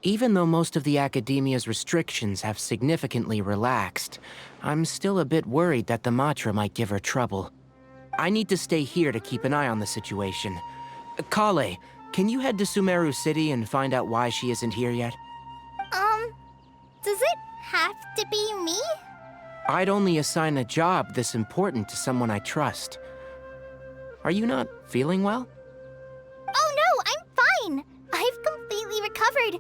Even though most of the academia's restrictions have significantly relaxed, I'm still a bit worried that the Matra might give her trouble. I need to stay here to keep an eye on the situation. Kale, can you head to Sumeru City and find out why she isn't here yet? Does it have to be me? I'd only assign a job this important to someone I trust. Are you not feeling well? Oh no, I'm fine. I've completely recovered.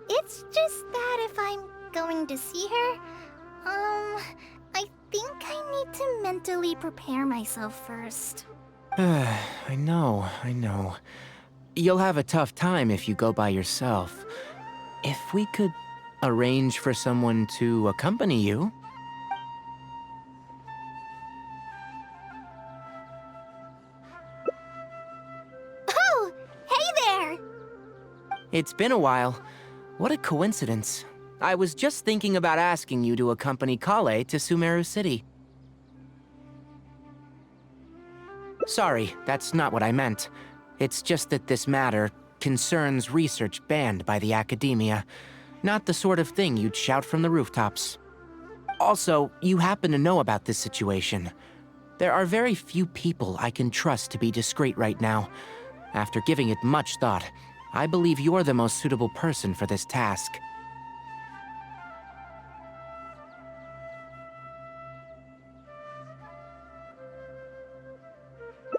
It's just that if I'm going to see her, I think I need to mentally prepare myself first. I know. You'll have a tough time if you go by yourself. If we could arrange for someone to accompany you. Oh, hey there! It's been a while. What a coincidence. I was just thinking about asking you to accompany Kale to Sumeru City. Sorry, that's not what I meant. It's just that this matter concerns research banned by the academia. Not the sort of thing you'd shout from the rooftops. Also, you happen to know about this situation. There are very few people I can trust to be discreet right now. After giving it much thought, I believe you're the most suitable person for this task.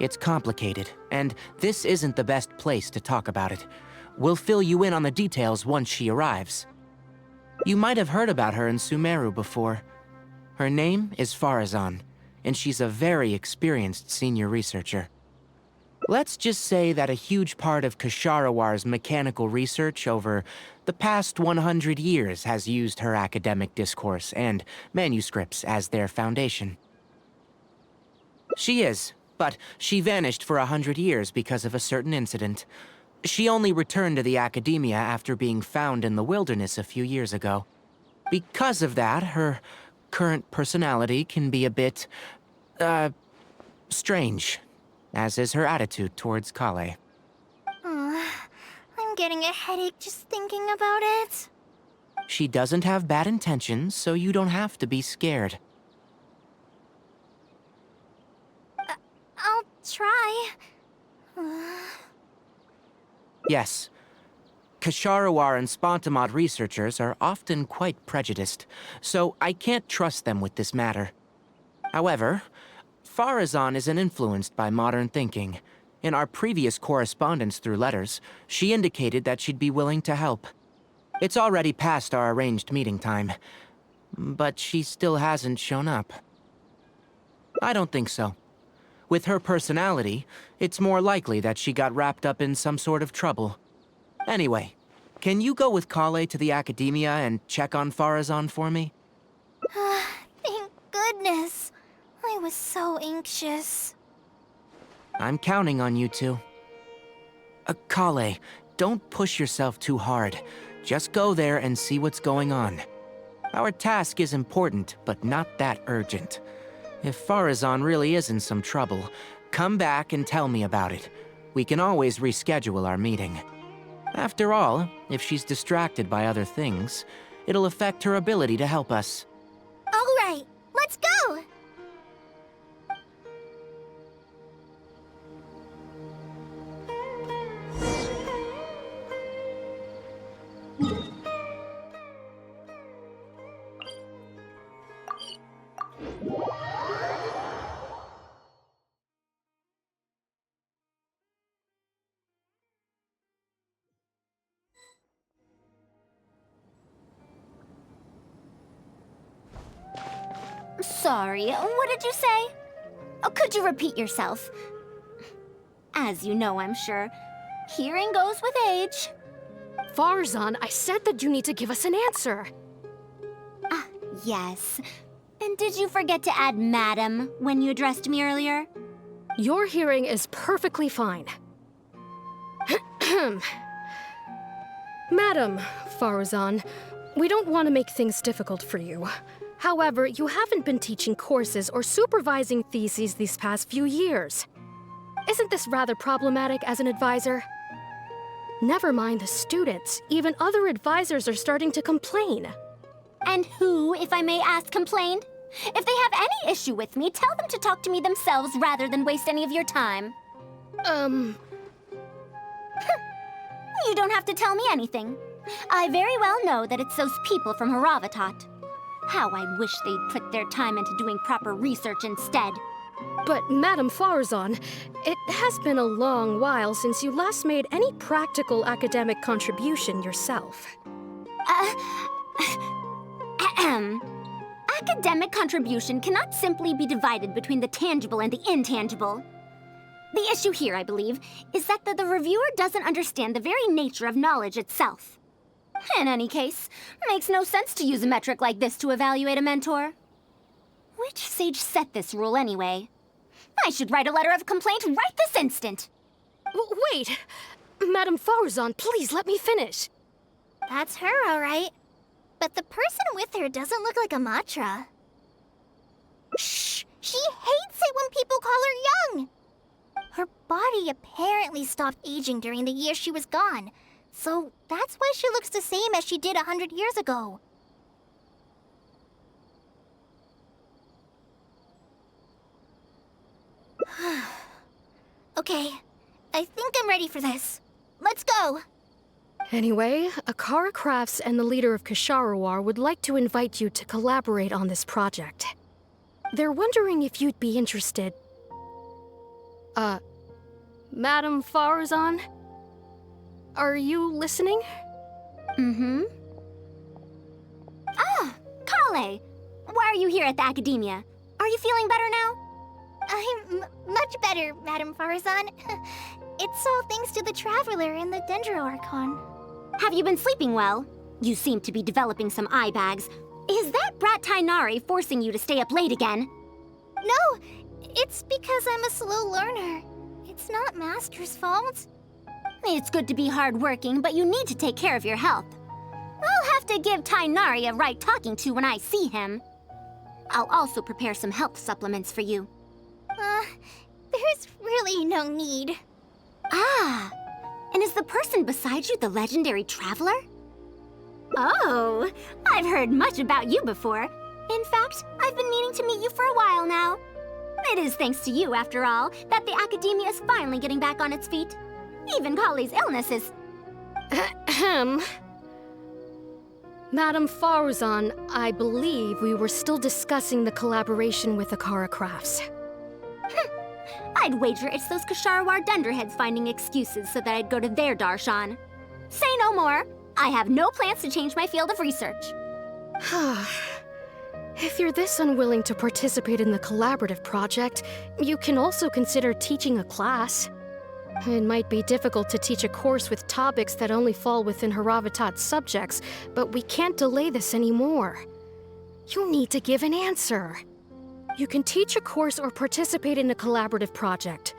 It's complicated, and this isn't the best place to talk about it. We'll fill you in on the details once she arrives. You might have heard about her in Sumeru before. Her name is Faruzan, and she's a very experienced senior researcher. Let's just say that a huge part of Kasharawar's mechanical research over the past 100 years has used her academic discourse and manuscripts as their foundation. She is, but she vanished for 100 years because of a certain incident. She only returned to the academia after being found in the wilderness a few years ago. Because of that, her current personality can be a bit, strange, as is her attitude towards Kale. I'm getting a headache just thinking about it. She doesn't have bad intentions, so you don't have to be scared. I'll try. Yes. Kasharawar and Spontamod researchers are often quite prejudiced, so I can't trust them with this matter. However, Faruzan isn't influenced by modern thinking. In our previous correspondence through letters, she indicated that she'd be willing to help. It's already past our arranged meeting time, but she still hasn't shown up. I don't think so. With her personality, it's more likely that she got wrapped up in some sort of trouble. Anyway, can you go with Kale to the academia and check on Faruzan for me? Thank goodness. I was so anxious. I'm counting on you two. Kale, don't push yourself too hard. Just go there and see what's going on. Our task is important, but not that urgent. If Faruzan really is in some trouble, come back and tell me about it. We can always reschedule our meeting. After all, if she's distracted by other things, it'll affect her ability to help us. All right, let's go! Sorry, what did you say? Oh, could you repeat yourself? As you know, I'm sure, hearing goes with age. Faruzan, I said that you need to give us an answer. Yes. And did you forget to add madam when you addressed me earlier? Your hearing is perfectly fine. Madam Faruzan, we don't want to make things difficult for you. However, you haven't been teaching courses or supervising theses these past few years. Isn't this rather problematic as an advisor? Never mind the students. Even other advisors are starting to complain. And who, if I may ask, complained? If they have any issue with me, tell them to talk to me themselves rather than waste any of your time. You don't have to tell me anything. I very well know that it's those people from Haravatat. How I wish they'd put their time into doing proper research instead. But, Madam Farzan, it has been a long while since you last made any practical academic contribution yourself. Academic contribution cannot simply be divided between the tangible and the intangible. The issue here, I believe, is that the reviewer doesn't understand the very nature of knowledge itself. In any case, makes no sense to use a metric like this to evaluate a mentor. Which sage set this rule anyway? I should write a letter of complaint right this instant. Wait! Madam Farzan, please let me finish. That's her, all right. But the person with her doesn't look like a Matra. Shh! She hates it when people call her young! Her body apparently stopped aging during the year she was gone. So that's why she looks the same as she did 100 years ago. Okay, I think I'm ready for this. Let's go! Anyway, Akara Crafts and the leader of Kasharawar would like to invite you to collaborate on this project. They're wondering if you'd be interested. Madam Farzan? Are you listening? Mm-hmm. Ah, Kale! Why are you here at the Academia? Are you feeling better now? I'm much better, Madam Farzan. It's all thanks to the Traveler and the Dendro Archon. Have you been sleeping well? You seem to be developing some eye bags. Is that brat Tainari forcing you to stay up late again? No, it's because I'm a slow learner. It's not Master's fault. It's good to be hardworking, but you need to take care of your health. I'll have to give Tainari a right talking to when I see him. I'll also prepare some health supplements for you. There's really no need. Ah, and is the person beside you the legendary Traveler? Oh, I've heard much about you before. In fact, I've been meaning to meet you for a while now. It is thanks to you, after all, that the Academia is finally getting back on its feet. Even Kali's illness is... Ahem. Madam Farzan, I believe we were still discussing the collaboration with Akara Crafts. I'd wager it's those Kasharawar dunderheads finding excuses so that I'd go to their darshan. Say no more. I have no plans to change my field of research. If you're this unwilling to participate in the collaborative project, you can also consider teaching a class. It might be difficult to teach a course with topics that only fall within Haravatat's subjects, but we can't delay this anymore. You need to give an answer. You can teach a course or participate in a collaborative project.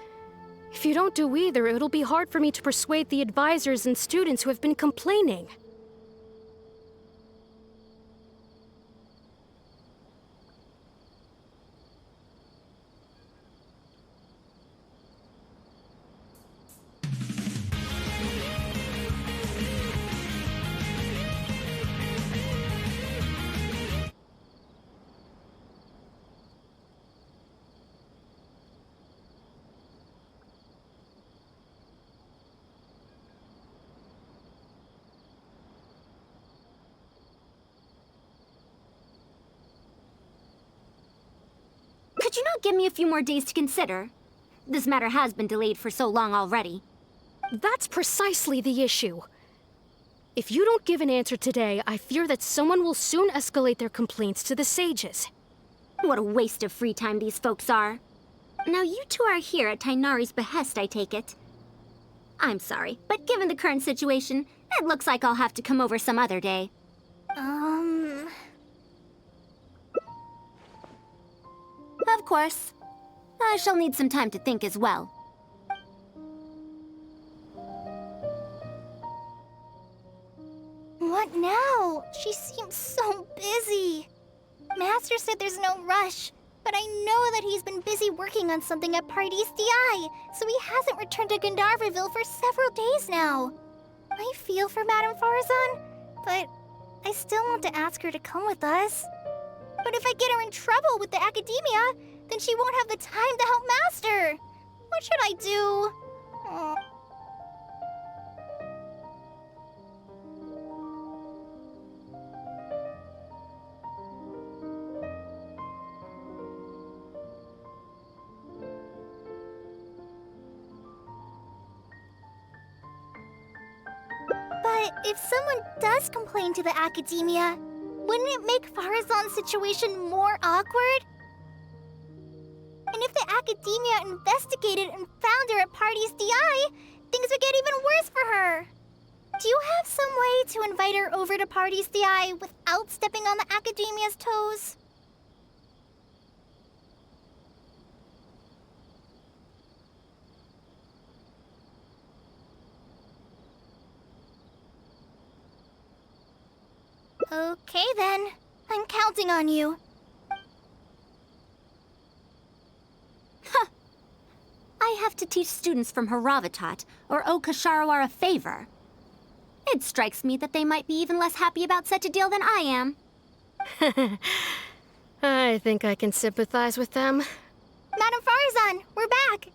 If you don't do either, it'll be hard for me to persuade the advisors and students who have been complaining. Could you not give me a few more days to consider? This matter has been delayed for so long already. That's precisely the issue. If you don't give an answer today, I fear that someone will soon escalate their complaints to the sages. What a waste of free time these folks are. Now you two are here at Tainari's behest, I take it. I'm sorry, but given the current situation, it looks like I'll have to come over some other day. Of course. I shall need some time to think as well. What now? She seems so busy. Master said there's no rush, but I know that he's been busy working on something at Paradise DI, so he hasn't returned to Gandharvaville for several days now. I feel for Madame Farzan, but I still want to ask her to come with us. But if I get her in trouble with the academia, then she won't have the time to help Master. What should I do? Aw. But if someone does complain to the academia, wouldn't it make Farazan's situation more awkward? And if the academia investigated and found her at Party's DI, things would get even worse for her. Do you have some way to invite her over to Party's DI without stepping on the academia's toes? Okay then. I'm counting on you. I have to teach students from Haravatat or owe Kasharawar a favor. It strikes me that they might be even less happy about such a deal than I am. I think I can sympathize with them. Madame Farzan, we're back!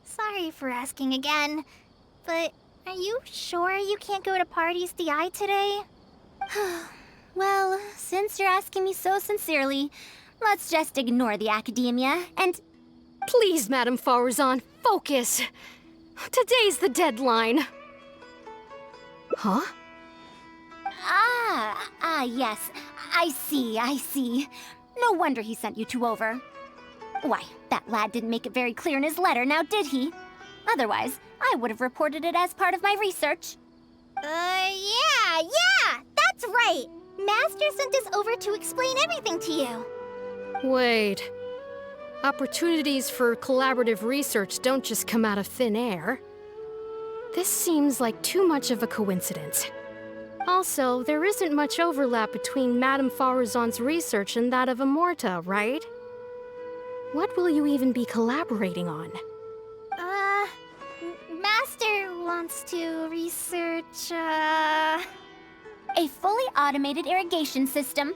Sorry for asking again, but are you sure you can't go to Party's DI today? Well, since you're asking me so sincerely, let's just ignore the academia and... Please, Madame Farzan, focus! Today's the deadline. Huh? Yes. I see. No wonder he sent you two over. Why, that lad didn't make it very clear in his letter, now did he? Otherwise, I would have reported it as part of my research. Yeah, that's right! Master sent us over to explain everything to you. Wait. Opportunities for collaborative research don't just come out of thin air. This seems like too much of a coincidence. Also, there isn't much overlap between Madame Farazan's research and that of Amorta, right? What will you even be collaborating on? Master wants to research, A fully automated irrigation system.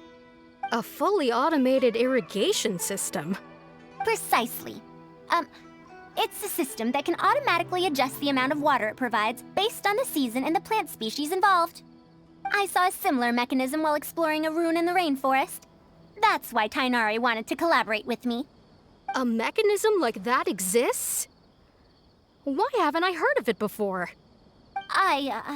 A fully automated irrigation system? Precisely. It's a system that can automatically adjust the amount of water it provides based on the season and the plant species involved. I saw a similar mechanism while exploring a rune in the rainforest. That's why Tainari wanted to collaborate with me. A mechanism like that exists? Why haven't I heard of it before? I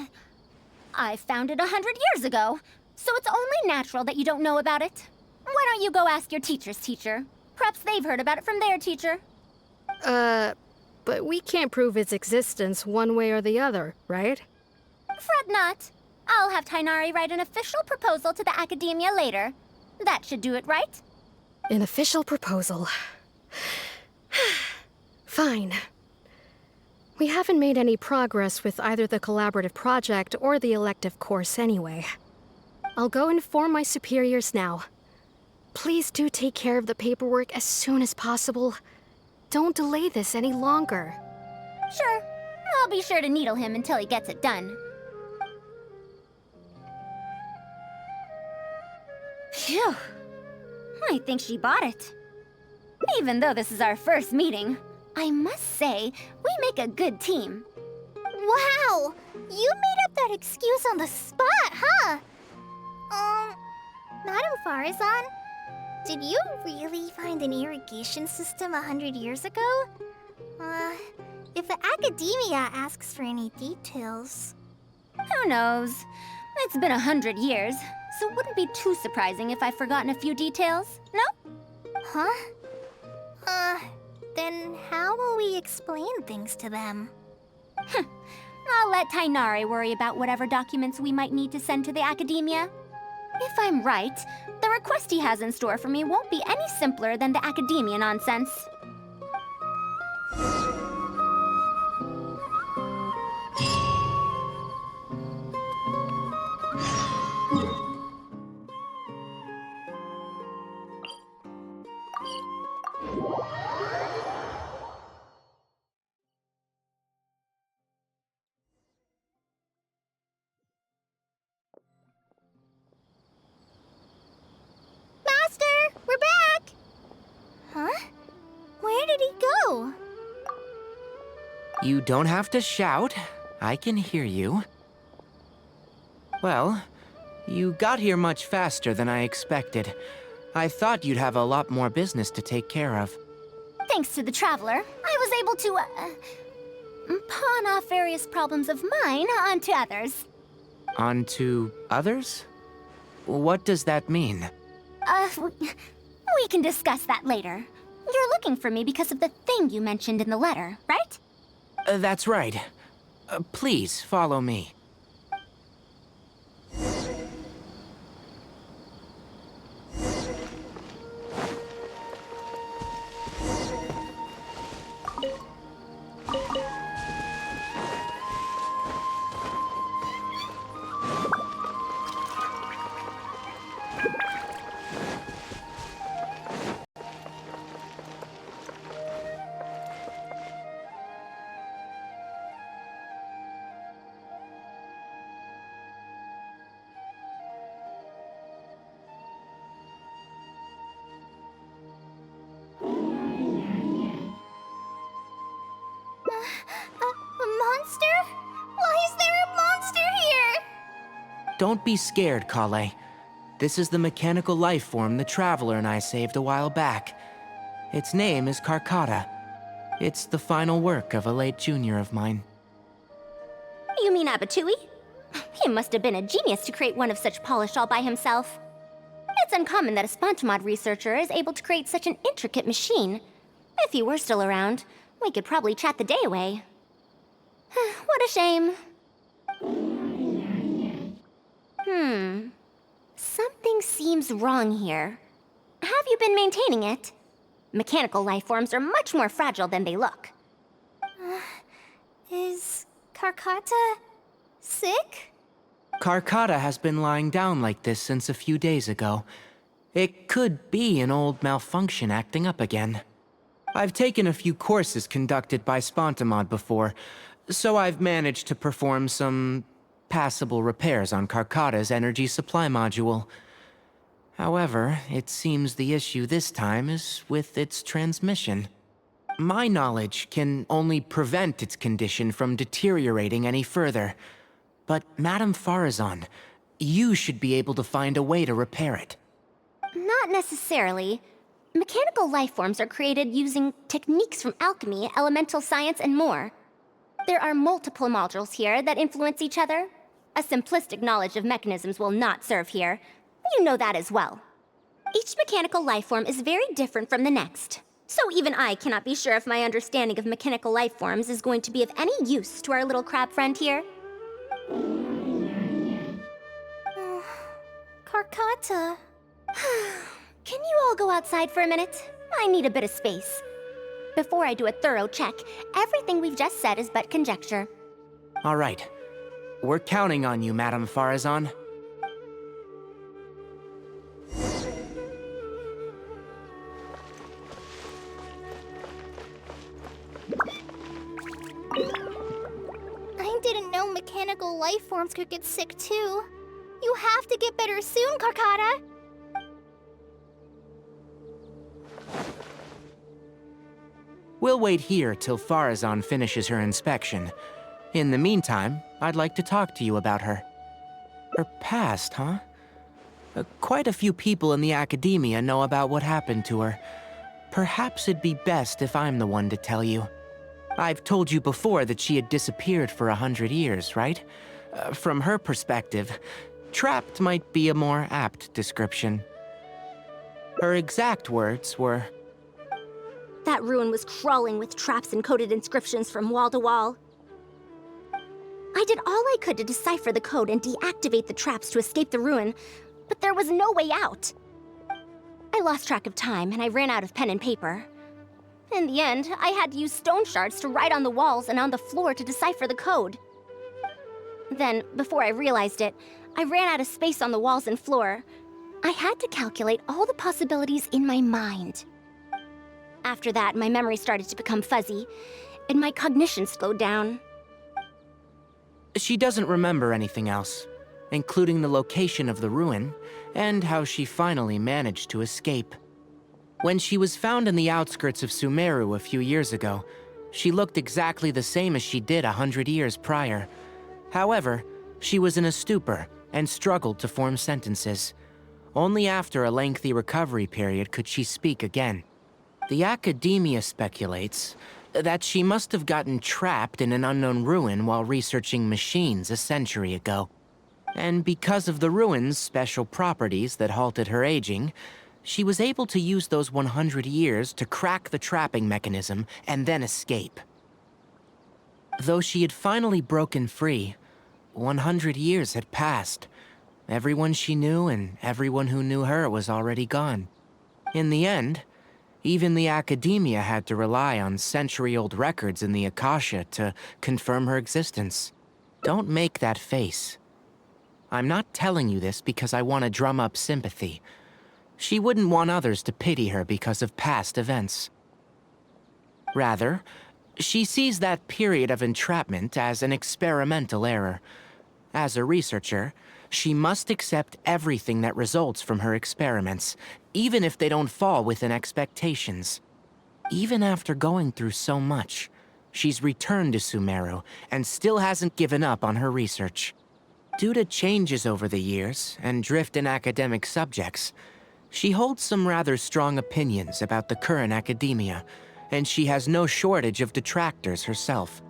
found it 100 years ago, so it's only natural that you don't know about it. Why don't you go ask your teacher's teacher? Perhaps they've heard about it from their teacher. But we can't prove its existence one way or the other, right? Fret not. I'll have Tainari write an official proposal to the academia later. That should do it, right? An official proposal. Fine. We haven't made any progress with either the collaborative project or the elective course anyway. I'll go inform my superiors now. Please do take care of the paperwork as soon as possible. Don't delay this any longer. Sure. I'll be sure to needle him until he gets it done. Phew. I think she bought it. Even though this is our first meeting, I must say, we make a good team. Wow! You made up that excuse on the spot, huh? Madame Farazan, did you really find an irrigation system 100 years ago? If the academia asks for any details... Who knows? It's been 100 years, so it wouldn't be too surprising if I've forgotten a few details, no? Huh? Then how will we explain things to them? I'll let Tainari worry about whatever documents we might need to send to the academia. If I'm right, the request he has in store for me won't be any simpler than the academia nonsense. You don't have to shout. I can hear you. Well, you got here much faster than I expected. I thought you'd have a lot more business to take care of. Thanks to the Traveler, I was able to, pawn off various problems of mine onto others. Onto others? What does that mean? We can discuss that later. You're looking for me because of the thing you mentioned in the letter, right? That's right. Please, follow me. A monster? Why is there a monster here? Don't be scared, Kale. This is the mechanical life form the Traveler and I saved a while back. Its name is Karkata. It's the final work of a late junior of mine. You mean Abatui? He must have been a genius to create one of such polish all by himself. It's uncommon that a Spontamod researcher is able to create such an intricate machine. If he were still around, we could probably chat the day away. What a shame. Something seems wrong here. Have you been maintaining it? Mechanical life forms are much more fragile than they look. Is Karkata sick? Karkata has been lying down like this since a few days ago. It could be an old malfunction acting up again. I've taken a few courses conducted by Spontamod before, so I've managed to perform some passable repairs on Karkata's energy supply module. However, it seems the issue this time is with its transmission. My knowledge can only prevent its condition from deteriorating any further. But Madame Faruzan, you should be able to find a way to repair it. Not necessarily. Mechanical life forms are created using techniques from alchemy, elemental science, and more. There are multiple modules here that influence each other. A simplistic knowledge of mechanisms will not serve here. You know that as well. Each mechanical life form is very different from the next. So even I cannot be sure if my understanding of mechanical life forms is going to be of any use to our little crab friend here. Karkata. Can you all go outside for a minute? I need a bit of space. Before I do a thorough check, everything we've just said is but conjecture. All right. We're counting on you, Madame Faruzan. I didn't know mechanical life forms could get sick too. You have to get better soon, Karkata. We'll wait here till Faruzan finishes her inspection. In the meantime, I'd like to talk to you about her. Her past, huh? Quite a few people in the academia know about what happened to her. Perhaps it'd be best if I'm the one to tell you. I've told you before that she had disappeared for 100 years, right? From her perspective, trapped might be a more apt description. Her exact words were, That ruin was crawling with traps and coded inscriptions from wall to wall. I did all I could to decipher the code and deactivate the traps to escape the ruin, but there was no way out. I lost track of time and I ran out of pen and paper. In the end, I had to use stone shards to write on the walls and on the floor to decipher the code. Then, before I realized it, I ran out of space on the walls and floor. I had to calculate all the possibilities in my mind. After that, my memory started to become fuzzy, and my cognition slowed down. she doesn't remember anything else, including the location of the ruin and how she finally managed to escape. When she was found in the outskirts of Sumeru a few years ago, She looked exactly the same as she did 100 years prior. However, she was in a stupor and struggled to form sentences. Only after a lengthy recovery period could she speak again. The academia speculates that she must have gotten trapped in an unknown ruin while researching machines a century ago. And because of the ruin's special properties that halted her aging, she was able to use those 100 years to crack the trapping mechanism and then escape. Though she had finally broken free, 100 years had passed. Everyone she knew and everyone who knew her was already gone. In the end, even the academia had to rely on century-old records in the Akasha to confirm her existence. Don't make that face. I'm not telling you this because I want to drum up sympathy. She wouldn't want others to pity her because of past events. Rather, she sees that period of entrapment as an experimental error. As a researcher, she must accept everything that results from her experiments, even if they don't fall within expectations. Even after going through so much, she's returned to Sumeru and still hasn't given up on her research. Due to changes over the years and drift in academic subjects, she holds some rather strong opinions about the current academia, and she has no shortage of detractors herself.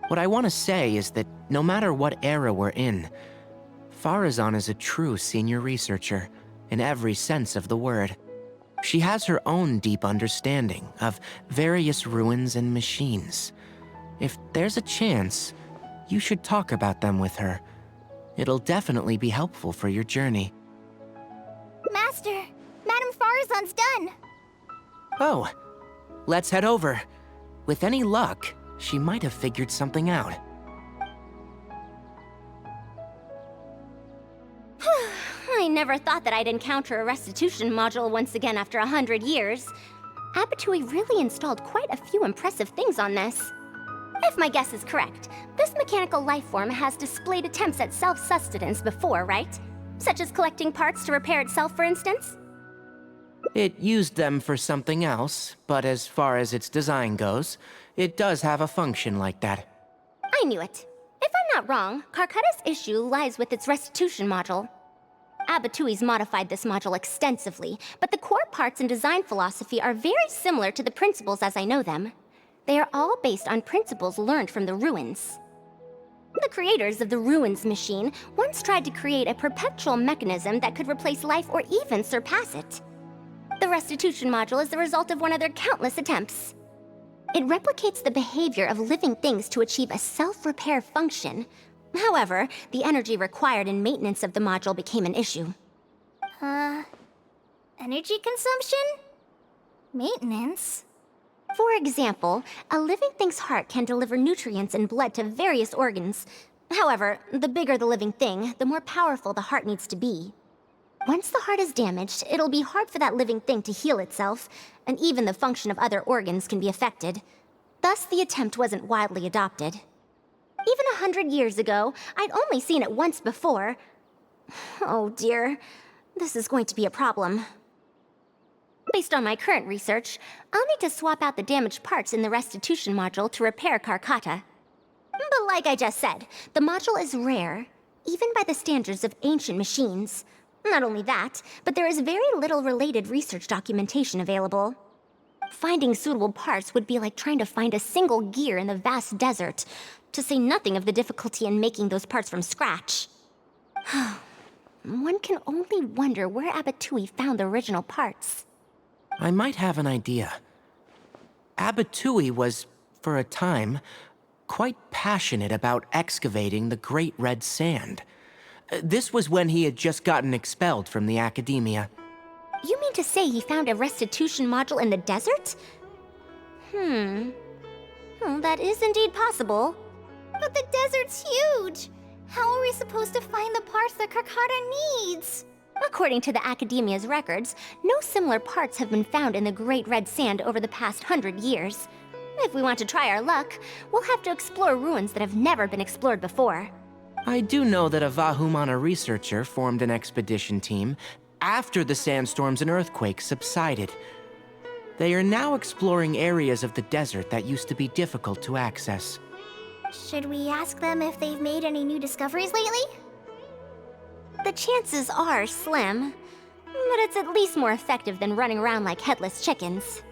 What I want to say is that no matter what era we're in, Faruzan is a true senior researcher, in every sense of the word. She has her own deep understanding of various ruins and machines. If there's a chance, you should talk about them with her. It'll definitely be helpful for your journey. Master, Madame Faruzan's done. Oh, let's head over. With any luck, she might have figured something out. I never thought that I'd encounter a restitution module once again after 100 years. Abatui really installed quite a few impressive things on this. If my guess is correct, this mechanical life form has displayed attempts at self-sustenance before, right? Such as collecting parts to repair itself, for instance? It used them for something else, but as far as its design goes, it does have a function like that. I knew it. If I'm not wrong, Karkata's issue lies with its restitution module. Abatui's modified this module extensively, but the core parts and design philosophy are very similar to the principles as I know them. They are all based on principles learned from the ruins. The creators of the ruins machine once tried to create a perpetual mechanism that could replace life or even surpass it. The restitution module is the result of one of their countless attempts. It replicates the behavior of living things to achieve a self-repair function. However, the energy required in maintenance of the module became an issue. Energy consumption? Maintenance? For example, a living thing's heart can deliver nutrients and blood to various organs. However, the bigger the living thing, the more powerful the heart needs to be. Once the heart is damaged, it'll be hard for that living thing to heal itself, and even the function of other organs can be affected. Thus, the attempt wasn't widely adopted. Even 100 years ago, I'd only seen it once before. Oh dear, this is going to be a problem. Based on my current research, I'll need to swap out the damaged parts in the restitution module to repair Karkata. But like I just said, the module is rare, even by the standards of ancient machines. Not only that, but there is very little related research documentation available. Finding suitable parts would be like trying to find a single gear in the vast desert, to say nothing of the difficulty in making those parts from scratch. One can only wonder where Abatui found the original parts. I might have an idea. Abatui was, for a time, quite passionate about excavating the Great Red Sand. This was when he had just gotten expelled from the academia. You mean to say he found a restitution module in the desert? Well, that is indeed possible. But the desert's huge! How are we supposed to find the parts that Karkata needs? According to the Academia's records, no similar parts have been found in the Great Red Sand over the past 100 years. If we want to try our luck, we'll have to explore ruins that have never been explored before. I do know that a Vahumana researcher formed an expedition team after the sandstorms and earthquakes subsided. They are now exploring areas of the desert that used to be difficult to access. Should we ask them if they've made any new discoveries lately? The chances are slim, but it's at least more effective than running around like headless chickens.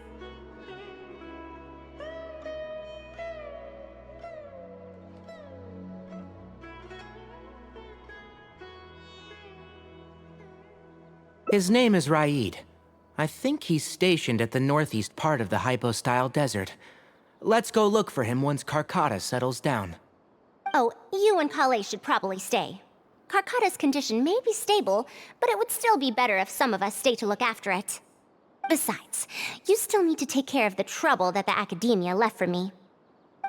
His name is Raid. I think he's stationed at the northeast part of the Hypostyle Desert. Let's go look for him once Karkata settles down. Oh, you and Kale should probably stay. Karkata's condition may be stable, but it would still be better if some of us stay to look after it. Besides, you still need to take care of the trouble that the Academia left for me.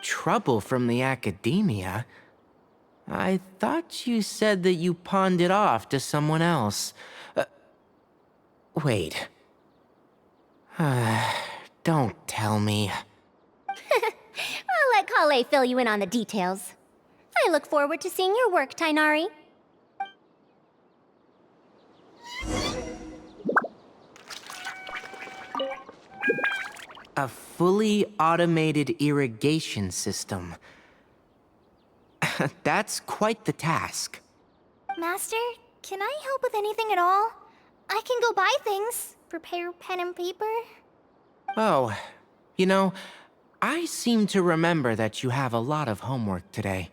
Trouble from the Academia? I thought you said that you pawned it off to someone else. Wait. Don't tell me. I'll let Kale fill you in on the details. I look forward to seeing your work, Tainari. A fully automated irrigation system. That's quite the task. Master, can I help with anything at all? I can go buy things, prepare pen and paper. Oh, you know, I seem to remember that you have a lot of homework today.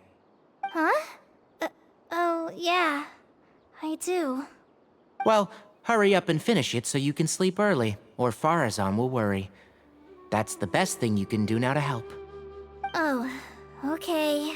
Huh? Oh, yeah. I do. Well, hurry up and finish it so you can sleep early, or Faruzan will worry. That's the best thing you can do now to help. Oh, okay.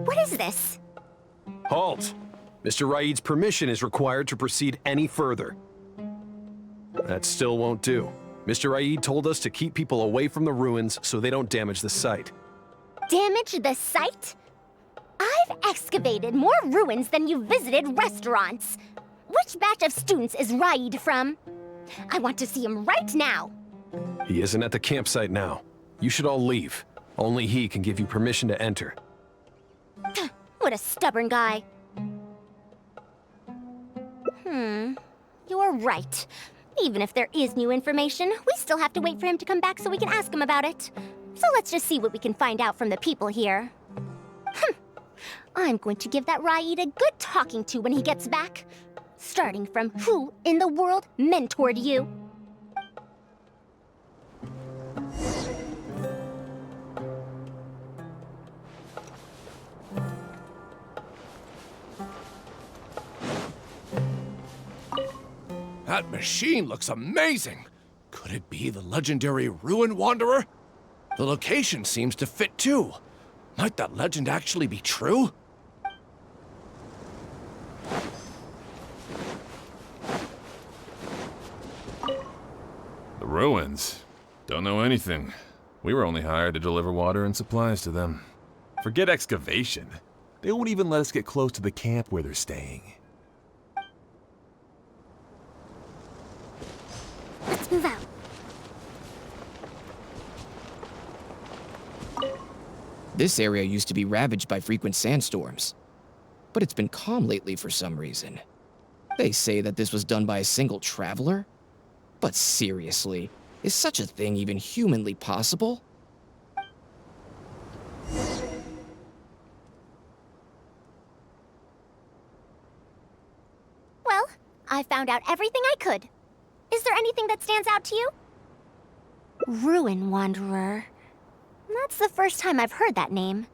What is this? Halt! Mr. Raid's permission is required to proceed any further. That still won't do. Mr. Raid told us to keep people away from the ruins so they don't damage the site. Damage the site? I've excavated more ruins than you've visited restaurants. Which batch of students is Raid from? I want to see him right now. He isn't at the campsite now. You should all leave. Only he can give you permission to enter. What a stubborn guy. You're right. Even if there is new information, we still have to wait for him to come back so we can ask him about it. So let's just see what we can find out from the people here. I'm going to give that Raid a good talking to when he gets back. Starting from who in the world mentored you? That machine looks amazing! Could it be the legendary Ruin Wanderer? The location seems to fit too. Might that legend actually be true? ruins? Don't know anything. We were only hired to deliver water and supplies to them. Forget excavation. They won't even let us get close to the camp where they're staying. Let's move out. This area used to be ravaged by frequent sandstorms, but it's been calm lately for some reason. They say that this was done by a single traveler? But seriously, is such a thing even humanly possible? Well, I found out everything I could. Is there anything that stands out to you? Ruin Wanderer. That's the first time I've heard that name.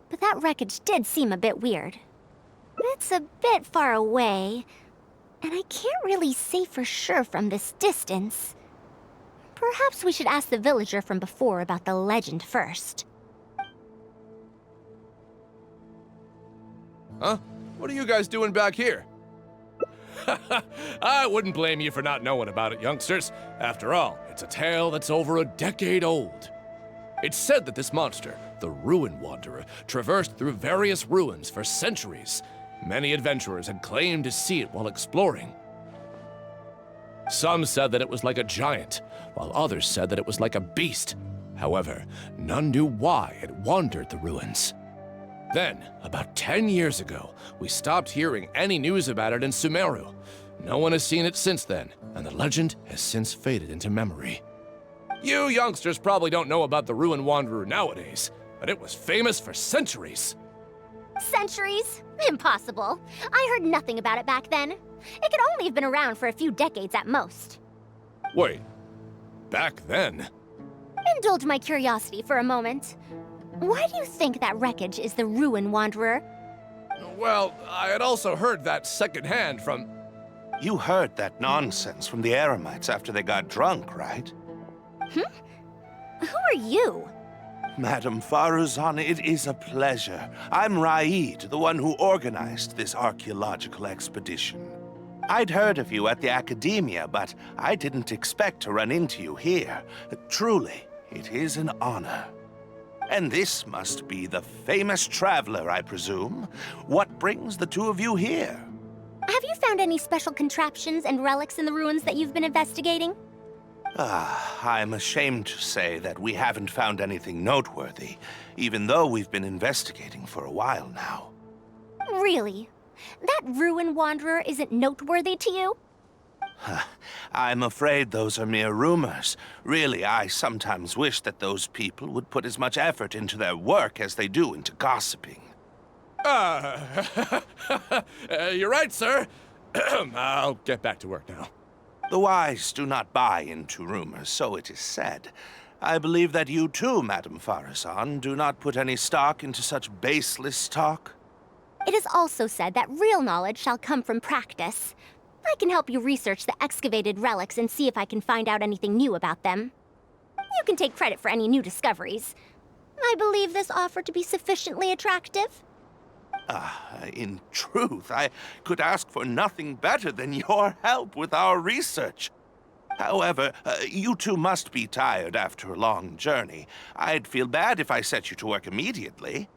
But that wreckage did seem a bit weird. It's a bit far away, and I can't really say for sure from this distance. Perhaps we should ask the villager from before about the legend first. Huh? What are you guys doing back here? I wouldn't blame you for not knowing about it, youngsters. After all, it's a tale that's over a decade old. It's said that this monster, the Ruin Wanderer, traversed through various ruins for centuries. Many adventurers had claimed to see it while exploring. Some said that it was like a giant, while others said that it was like a beast. However, none knew why it wandered the ruins. Then, about 10 years ago, we stopped hearing any news about it in Sumeru. No one has seen it since then, and the legend has since faded into memory. You youngsters probably don't know about the Ruin Wanderer nowadays, but it was famous for centuries. Centuries? Impossible. I heard nothing about it back then. It could only have been around for a few decades at most. Wait, back then? Indulge my curiosity for a moment. Why do you think that wreckage is the Ruin Wanderer? Well, I had also heard that secondhand from... You heard that nonsense from the Eremites after they got drunk, right? Who are you? Madam Faruzan, it is a pleasure. I'm Raid, the one who organized this archaeological expedition. I'd heard of you at the Academia, but I didn't expect to run into you here. Truly, it is an honor. And this must be the famous traveler, I presume. What brings the two of you here? Have you found any special contraptions and relics in the ruins that you've been investigating? I'm ashamed to say that we haven't found anything noteworthy, even though we've been investigating for a while now. Really? That Ruin Wanderer isn't noteworthy to you? I'm afraid those are mere rumors. Really, I sometimes wish that those people would put as much effort into their work as they do into gossiping. You're right, sir. I'll get back to work now. The wise do not buy into rumors, so it is said. I believe that you too, Madam Faruzan, do not put any stock into such baseless talk. It is also said that real knowledge shall come from practice. I can help you research the excavated relics and see if I can find out anything new about them. You can take credit for any new discoveries. I believe this offer to be sufficiently attractive. In truth, I could ask for nothing better than your help with our research. However, you two must be tired after a long journey. I'd feel bad if I set you to work immediately.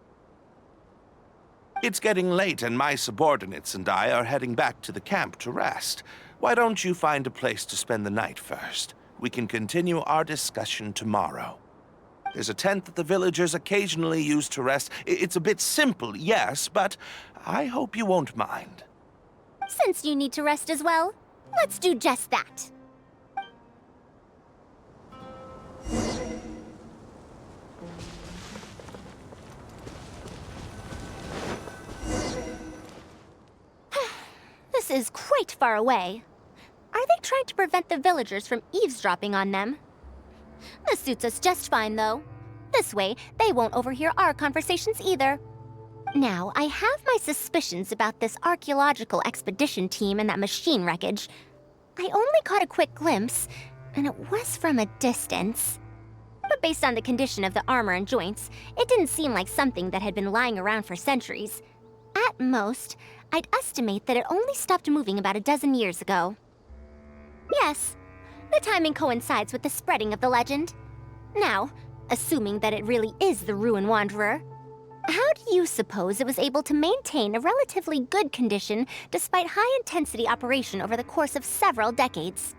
It's getting late, and my subordinates and I are heading back to the camp to rest. Why don't you find a place to spend the night first? We can continue our discussion tomorrow. There's a tent that the villagers occasionally use to rest. It's a bit simple, yes, but I hope you won't mind. Since you need to rest as well, let's do just that. This is quite far away. Are they trying to prevent the villagers from eavesdropping on them? This suits us just fine, though. This way, they won't overhear our conversations either. Now, I have my suspicions about this archaeological expedition team and that machine wreckage. I only caught a quick glimpse, and it was from a distance. But based on the condition of the armor and joints, it didn't seem like something that had been lying around for centuries. At most, I'd estimate that it only stopped moving about a dozen years ago. Yes, The timing coincides with the spreading of the legend. Now, assuming that it really is the Ruin Wanderer, how do you suppose it was able to maintain a relatively good condition despite high-intensity operation over the course of several decades?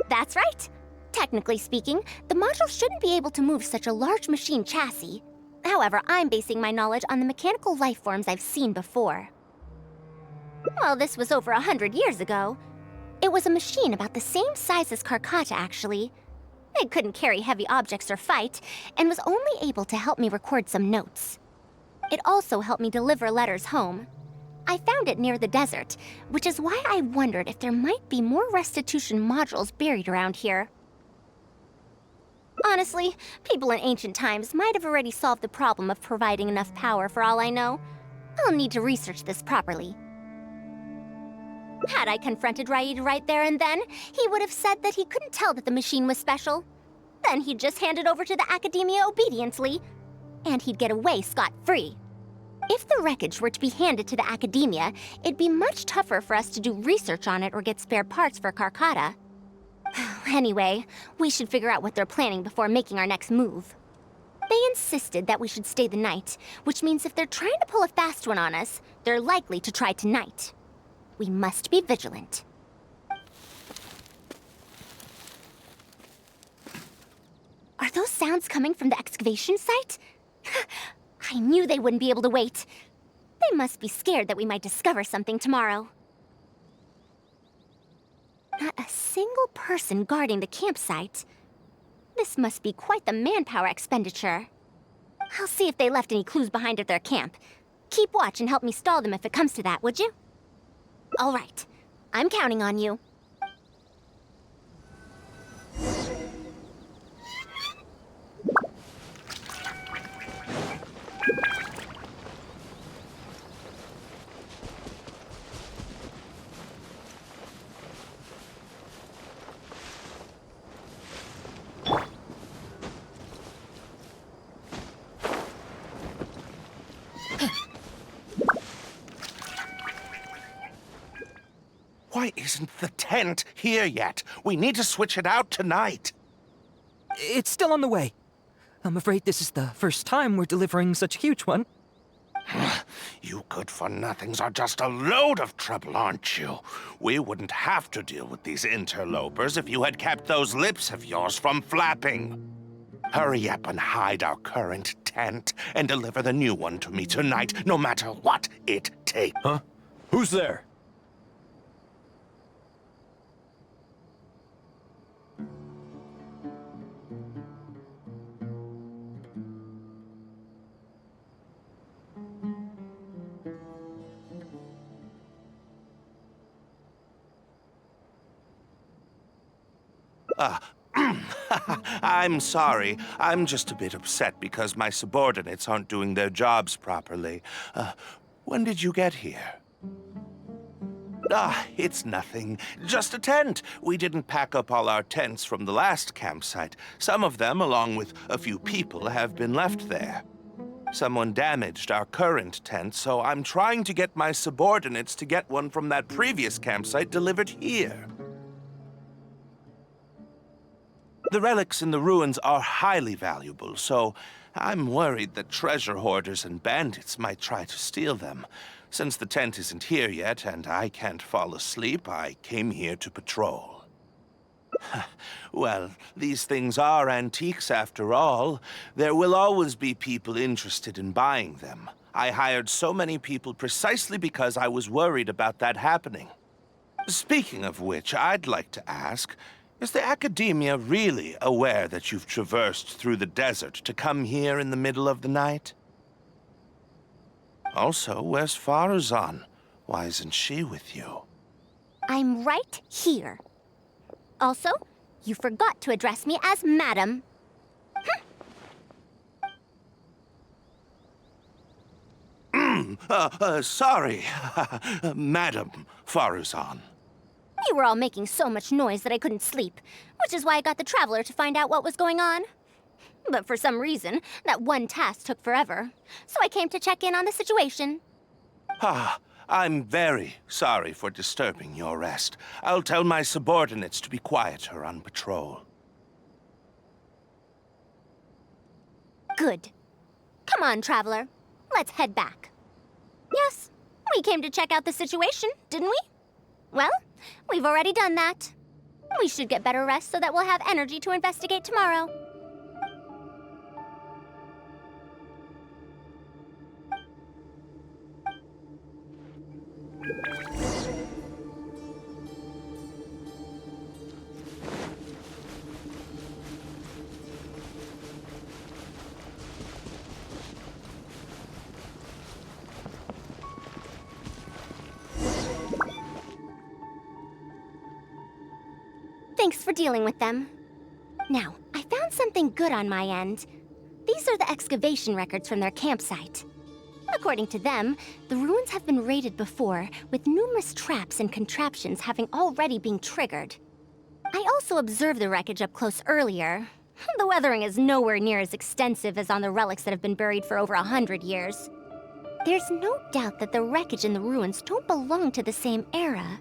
That's right. Technically speaking, the module shouldn't be able to move such a large machine chassis. However, I'm basing my knowledge on the mechanical life forms I've seen before. Well, this was over 100 years ago. It was a machine about the same size as Karkata, actually. It couldn't carry heavy objects or fight, and was only able to help me record some notes. It also helped me deliver letters home. I found it near the desert, which is why I wondered if there might be more restitution modules buried around here. Honestly, people in ancient times might have already solved the problem of providing enough power for all I know. I'll need to research this properly. Had I confronted Raid right there and then, he would have said that he couldn't tell that the machine was special. Then he'd just hand it over to the Academia obediently, and he'd get away scot-free. If the wreckage were to be handed to the Academia, it'd be much tougher for us to do research on it or get spare parts for Karkata. Anyway, we should figure out what they're planning before making our next move. They insisted that we should stay the night, which means if they're trying to pull a fast one on us, they're likely to try tonight. We must be vigilant. Are those sounds coming from the excavation site? I knew they wouldn't be able to wait. They must be scared that we might discover something tomorrow. Not a single person guarding the campsite. This must be quite the manpower expenditure. I'll see if they left any clues behind at their camp. Keep watch and help me stall them if it comes to that, would you? All right. I'm counting on you. Why isn't the tent here yet? We need to switch it out tonight. It's still on the way. I'm afraid this is the first time we're delivering such a huge one. You good-for-nothings are just a load of trouble, aren't you? We wouldn't have to deal with these interlopers if you had kept those lips of yours from flapping. Hurry up and hide our current tent and deliver the new one to me tonight, no matter what it takes. Huh? Who's there? I'm sorry. I'm just a bit upset because my subordinates aren't doing their jobs properly. When did you get here? It's nothing. Just a tent. We didn't pack up all our tents from the last campsite. Some of them, along with a few people, have been left there. Someone damaged our current tent, so I'm trying to get my subordinates to get one from that previous campsite delivered here. The relics in the ruins are highly valuable, so I'm worried that treasure hoarders and bandits might try to steal them. Since the tent isn't here yet and I can't fall asleep, I came here to patrol. Well, these things are antiques after all. There will always be people interested in buying them. I hired so many people precisely because I was worried about that happening. Speaking of which, I'd like to ask, is the Academia really aware that you've traversed through the desert to come here in the middle of the night? Also, where's Faruzan? Why isn't she with you? I'm right here. Also, you forgot to address me as Madam. Sorry, Madam Faruzan. You were all making so much noise that I couldn't sleep, which is why I got the Traveler to find out what was going on. But for some reason, that one task took forever, so I came to check in on the situation. I'm very sorry for disturbing your rest. I'll tell my subordinates to be quieter on patrol. Good. Come on, Traveler. Let's head back. Yes, we came to check out the situation, didn't we? Well, we've already done that. We should get better rest so that we'll have energy to investigate tomorrow. Thanks for dealing with them. Now, I found something good on my end. These are the excavation records from their campsite. According to them, the ruins have been raided before, with numerous traps and contraptions having already been triggered. I also observed the wreckage up close earlier. The weathering is nowhere near as extensive as on the relics that have been buried for over 100 years. There's no doubt that the wreckage and the ruins don't belong to the same era.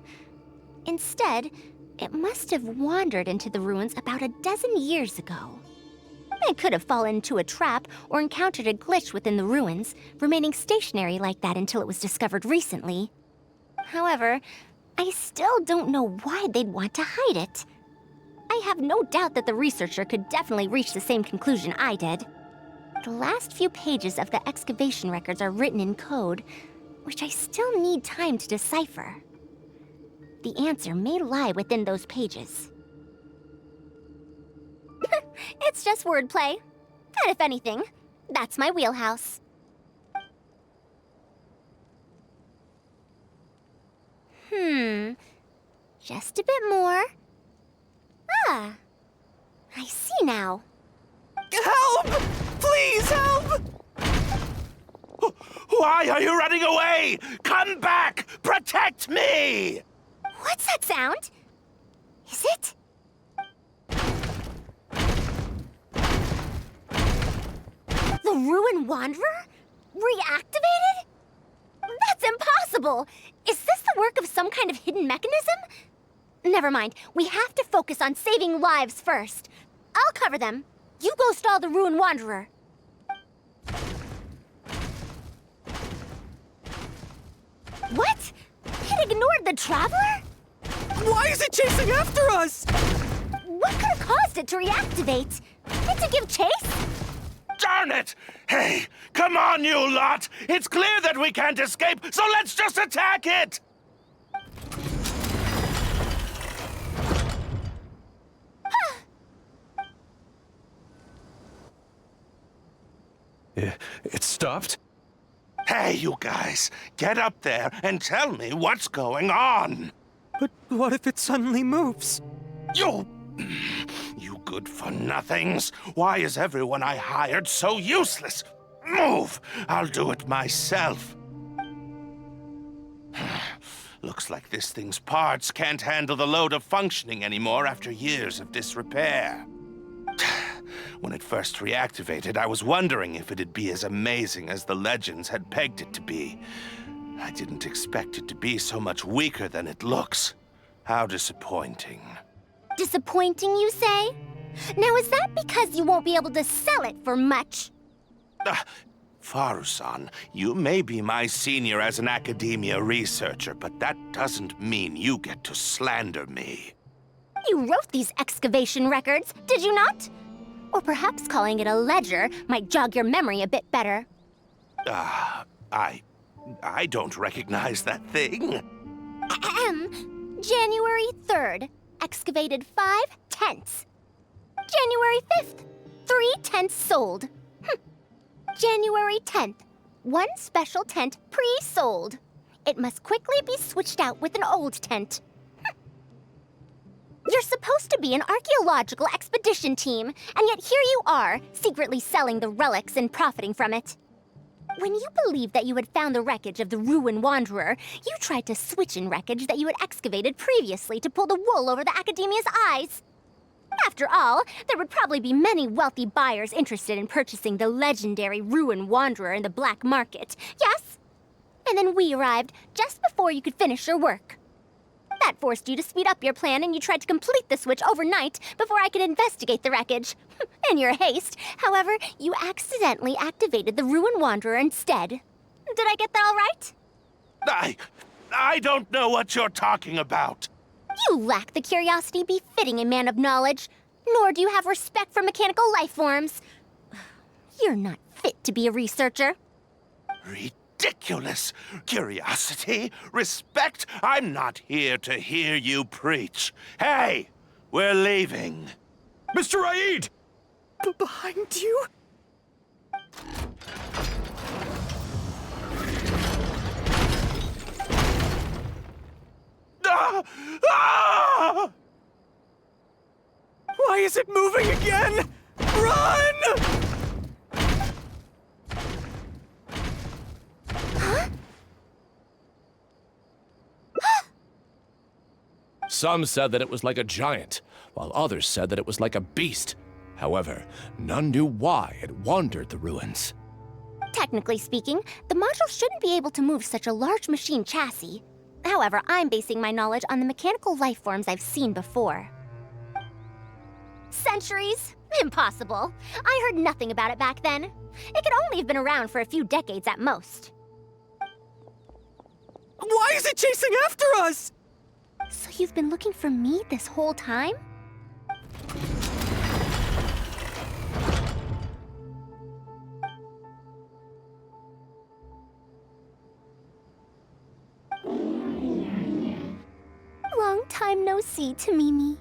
Instead, it must have wandered into the ruins about a dozen years ago. It could have fallen into a trap or encountered a glitch within the ruins, remaining stationary like that until it was discovered recently. However, I still don't know why they'd want to hide it. I have no doubt that the researcher could definitely reach the same conclusion I did. The last few pages of the excavation records are written in code, which I still need time to decipher. The answer may lie within those pages. It's just wordplay. And if anything, that's my wheelhouse. Just a bit more. Ah, I see now. Help! Please help! Why are you running away? Come back! Protect me! What's that sound? Is it? The Ruin Wanderer? Reactivated? That's impossible! Is this the work of some kind of hidden mechanism? Never mind. We have to focus on saving lives first. I'll cover them. You go stall the Ruin Wanderer. What? It ignored the Traveler? Why is it chasing after us? What could have caused it to reactivate? It to give chase? Darn it! Hey, come on, you lot! It's clear that we can't escape, so let's just attack it! It stopped? Hey, you guys, get up there and tell me what's going on! But what if it suddenly moves? You good-for-nothings! Why is everyone I hired so useless? Move! I'll do it myself. Looks like this thing's parts can't handle the load of functioning anymore after years of disrepair. When it first reactivated, I was wondering if it'd be as amazing as the legends had pegged it to be. I didn't expect it to be so much weaker than it looks. How disappointing. Disappointing, you say? Now, is that because you won't be able to sell it for much? Faruzan, you may be my senior as an academia researcher, but that doesn't mean you get to slander me. You wrote these excavation records, did you not? Or perhaps calling it a ledger might jog your memory a bit better. I don't recognize that thing. January 3rd, excavated 5 tents. January 5th, 3 tents sold. January 10th, 1 special tent pre-sold. It must quickly be switched out with an old tent. You're supposed to be an archaeological expedition team, and yet here you are, secretly selling the relics and profiting from it. When you believed that you had found the wreckage of the Ruin Wanderer, you tried to switch in wreckage that you had excavated previously to pull the wool over the Academia's eyes. After all, there would probably be many wealthy buyers interested in purchasing the legendary Ruin Wanderer in the black market, yes? And then we arrived just before you could finish your work. That forced you to speed up your plan, and you tried to complete the switch overnight before I could investigate the wreckage. In your haste, however, you accidentally activated the Ruin Wanderer instead. Did I get that all right? I don't know what you're talking about. You lack the curiosity befitting a man of knowledge, nor do you have respect for mechanical life forms. You're not fit to be a researcher. Ridiculous. Curiosity? Respect? I'm not here to hear you preach. Hey, we're leaving. Mr. Raid! Behind you? Ah! Ah! Why is it moving again? Run! Some said that it was like a giant, while others said that it was like a beast. However, none knew why it wandered the ruins. Technically speaking, the module shouldn't be able to move such a large machine chassis. However, I'm basing my knowledge on the mechanical life forms I've seen before. Centuries? Impossible. I heard nothing about it back then. It could only have been around for a few decades at most. Why is it chasing after us? So you've been looking for me this whole time? Long time no see, Tamimi.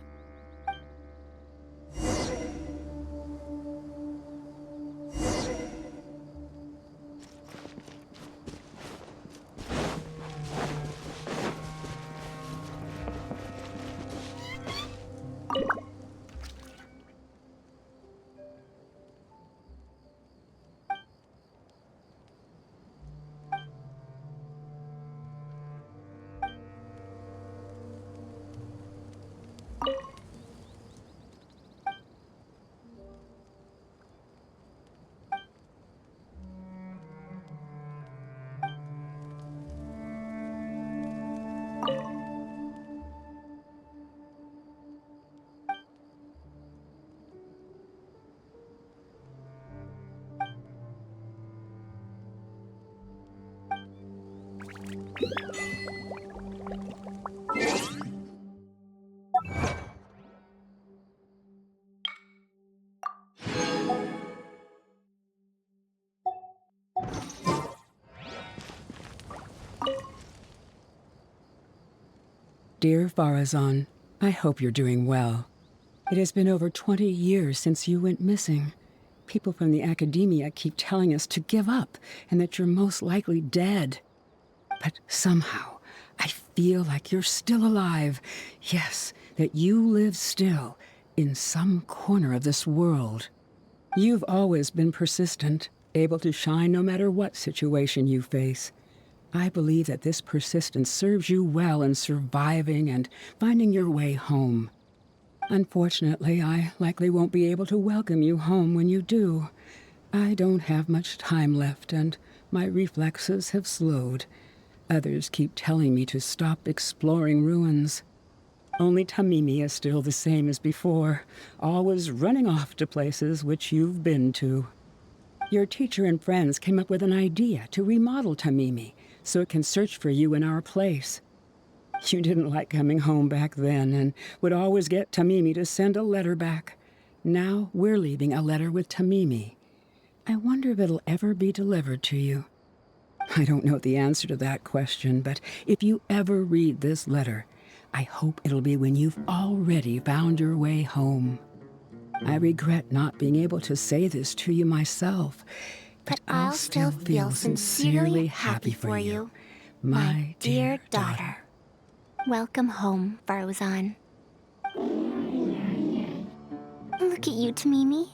Dear Faruzan, I hope you're doing well. It has been over 20 years since you went missing. People from the academia keep telling us to give up and that you're most likely dead. But somehow, I feel like you're still alive. Yes, that you live still in some corner of this world. You've always been persistent, able to shine no matter what situation you face. I believe that this persistence serves you well in surviving and finding your way home. Unfortunately, I likely won't be able to welcome you home when you do. I don't have much time left, and my reflexes have slowed. Others keep telling me to stop exploring ruins. Only Tamimi is still the same as before, always running off to places which you've been to. Your teacher and friends came up with an idea to remodel Tamimi, so it can search for you in our place. You didn't like coming home back then and would always get Tamimi to send a letter back. Now we're leaving a letter with Tamimi. I wonder if it'll ever be delivered to you. I don't know the answer to that question, but if you ever read this letter, I hope it'll be when you've already found your way home. I regret not being able to say this to you myself, but I'll still feel sincerely happy for you, my dear daughter. Welcome home, Faruzan. Look at you, Tamimi.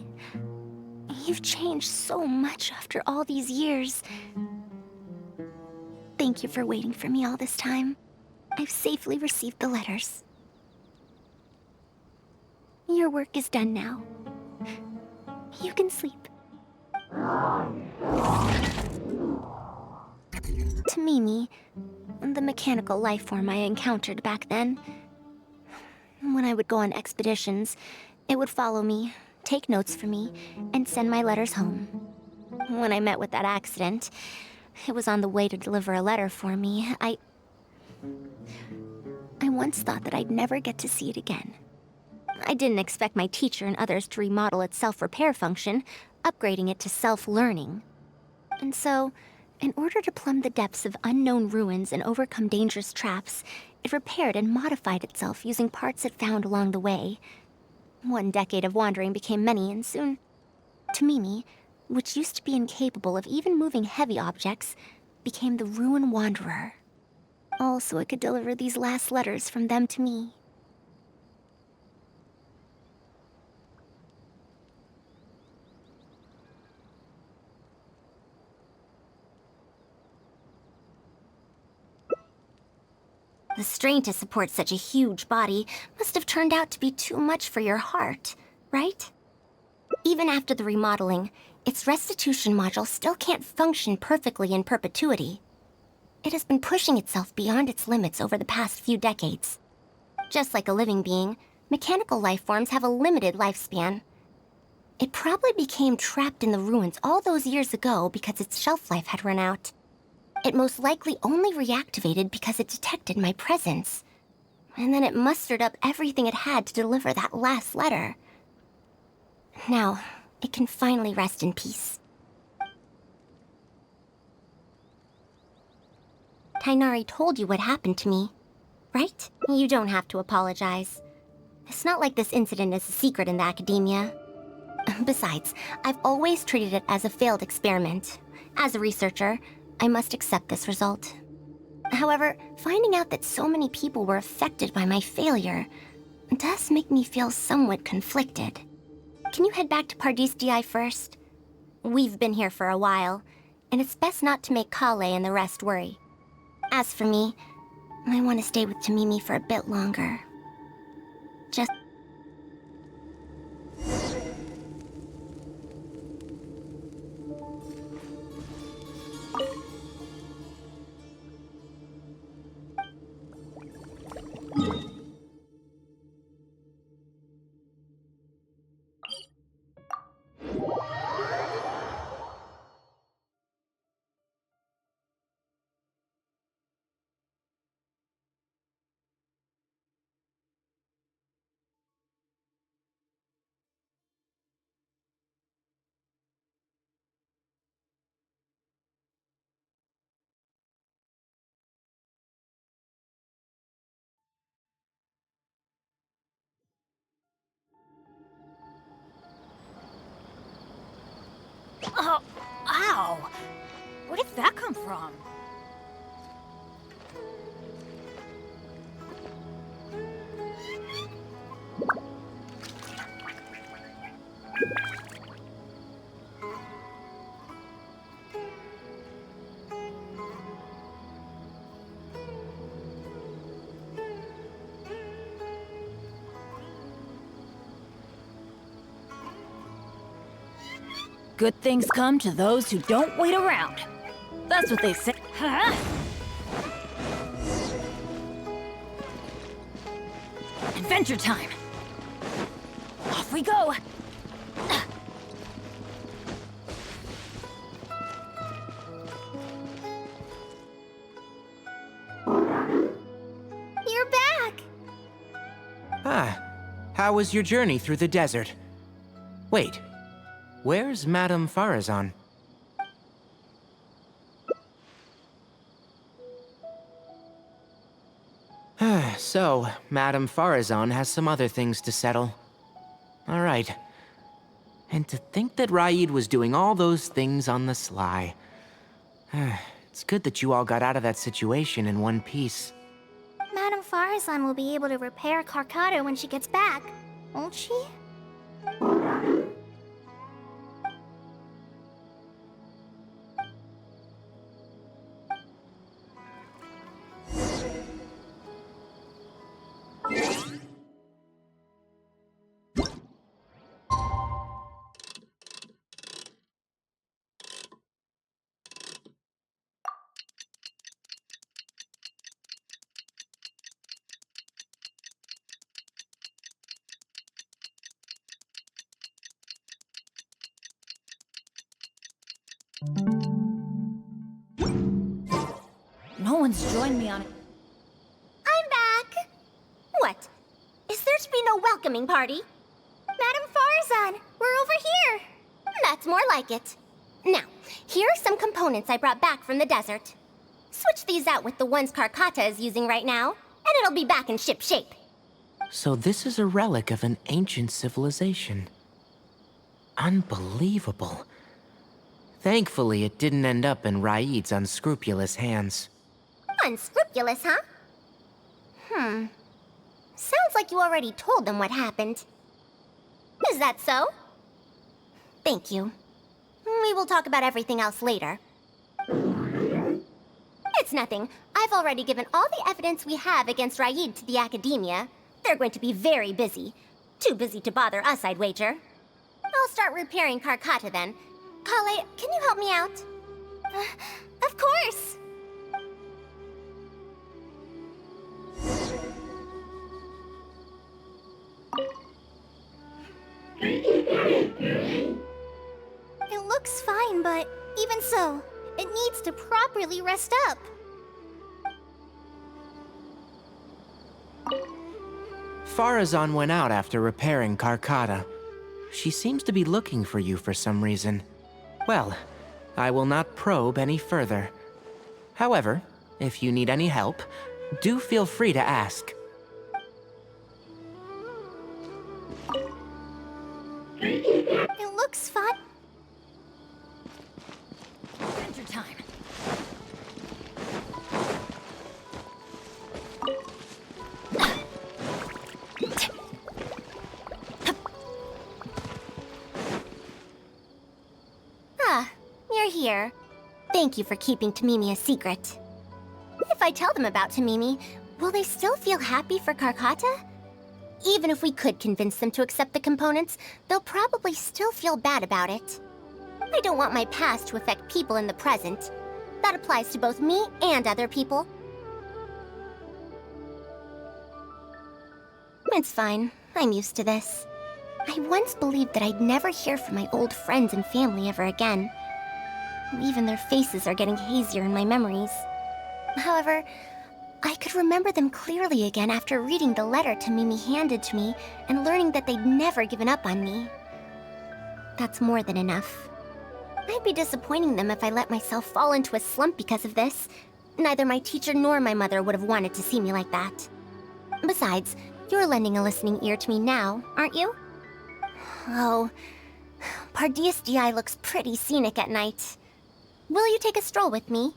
You've changed so much after all these years. Thank you for waiting for me all this time. I've safely received the letters. Your work is done now. You can sleep. Tamimi, the mechanical life form I encountered back then. When I would go on expeditions, it would follow me, take notes for me, and send my letters home. When I met with that accident, it was on the way to deliver a letter for me. I once thought that I'd never get to see it again. I didn't expect my teacher and others to remodel its self-repair function, upgrading it to self-learning. And so, in order to plumb the depths of unknown ruins and overcome dangerous traps, it repaired and modified itself using parts it found along the way. One decade of wandering became many, and soon, Tamimi, which used to be incapable of even moving heavy objects, became the Ruin Wanderer. All so it could deliver these last letters from them to me. The strain to support such a huge body must have turned out to be too much for your heart, right? Even after the remodeling, its restitution module still can't function perfectly in perpetuity. It has been pushing itself beyond its limits over the past few decades. Just like a living being, mechanical life forms have a limited lifespan. It probably became trapped in the ruins all those years ago because its shelf life had run out. It most likely only reactivated because it detected my presence. And then it mustered up everything it had to deliver that last letter. Now, it can finally rest in peace. Tainari told you what happened to me, right? You don't have to apologize. It's not like this incident is a secret in the academia. Besides, I've always treated it as a failed experiment. As a researcher, I must accept this result. However, finding out that so many people were affected by my failure does make me feel somewhat conflicted. Can you head back to Pardis DI first? We've been here for a while, and it's best not to make Kale and the rest worry. As for me, I want to stay with Tamimi for a bit longer. Just... Oh, ow! Where did that come from? Good things come to those who don't wait around. That's what they say. Huh? Adventure time. Off we go. You're back! Ah, how was your journey through the desert? Wait, where's Madame Farazan? So, Madame Farazan has some other things to settle. All right. And to think that Raid was doing all those things on the sly. It's good that you all got out of that situation in one piece. Madame Farazan will be able to repair Carcado when she gets back, won't she? once joined me on it. I'm back. What? Is there to be no welcoming party? Madam Farzan, we're over here. That's more like it. Now, here are some components I brought back from the desert. Switch these out with the ones Karkata is using right now, and it'll be back in ship shape. So this is a relic of an ancient civilization. Unbelievable. Thankfully, it didn't end up in Raid's unscrupulous hands. Unscrupulous, huh? Sounds like you already told them what happened. Is that so? Thank you. We will talk about everything else later. It's nothing. I've already given all the evidence we have against Raid to the Academia. They're going to be very busy. Too busy to bother us, I'd wager. I'll start repairing Karkata then. Kale, can you help me out? Of course. It looks fine, but even so, it needs to properly rest up. Farazan went out after repairing Karkata. She seems to be looking for you for some reason. Well, I will not probe any further. However, if you need any help, do feel free to ask. It looks fine. Adventure time. You're here. Thank you for keeping Tamimi a secret. If I tell them about Tamimi, will they still feel happy for Karkata? Even if we could convince them to accept the components, they'll probably still feel bad about it. I don't want my past to affect people in the present. That applies to both me and other people. It's fine. I'm used to this. I once believed that I'd never hear from my old friends and family ever again. Even their faces are getting hazier in my memories. However, I could remember them clearly again after reading the letter Tamimi handed to me and learning that they'd never given up on me. That's more than enough. I'd be disappointing them if I let myself fall into a slump because of this. Neither my teacher nor my mother would have wanted to see me like that. Besides, you're lending a listening ear to me now, aren't you? Oh, Pardeus Di looks pretty scenic at night. Will you take a stroll with me?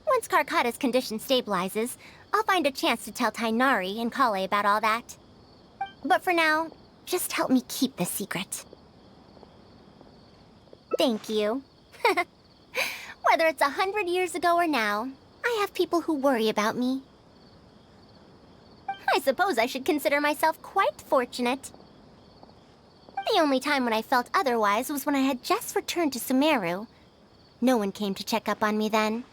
Once Karkata's condition stabilizes, I'll find a chance to tell Tainari and Kale about all that. But for now, just help me keep this secret. Thank you. Whether it's 100 years ago or now, I have people who worry about me. I suppose I should consider myself quite fortunate. The only time when I felt otherwise was when I had just returned to Sumeru. No one came to check up on me then.